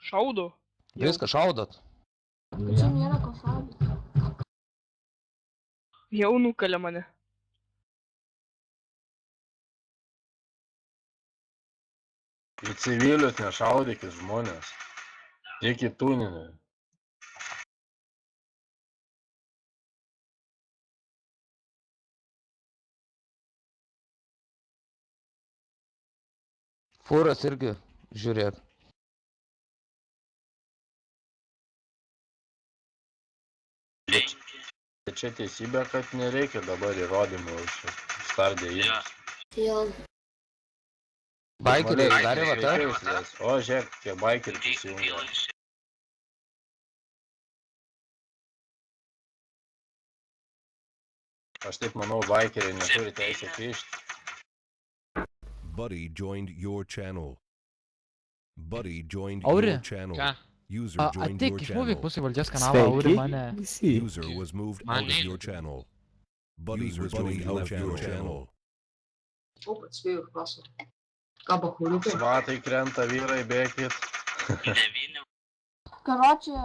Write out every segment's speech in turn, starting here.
Šaudo. Viską šaudot. Čia nėra ko šaudyti. Jau nukalė mane. Į civilius nešaudykit žmonės. Tik į tuninį. Fūras irgi žiūrėk. Čia teisybė, kad nereikia dabar įrodymų stardė įmės. Jo. Baikeriai darė va tą? O, žiūrėk, kiek baikerių prisijungia. Aš taip manau, baikeriai neturi teisę kišti. Buddy joined your channel. Buddy joined Auri, your channel. ką? User joined your Ateik, išmokyk channel. mūsų valdžios kanalą, Auri mane. User was moved out of your channel. Buddy was moved out of your channel. Opa, spėjau, klausau. Ką bahuriukai? Svatai krenta, vyrai, bėkit. Karočią,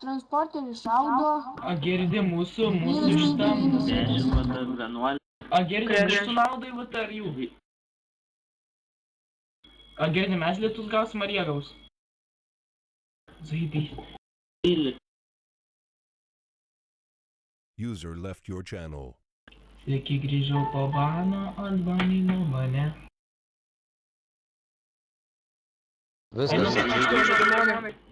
transporterį šaudo. A girdi mūsų šitam? 10-11. A girdi mūsų naudai, vat ar jų? A girdi mes lietus gausim ar jie gaus? Zaidai. User left your channel. Sveiki grįžau po bano, Albanino mane. Viskas. Aštuoni žmonės.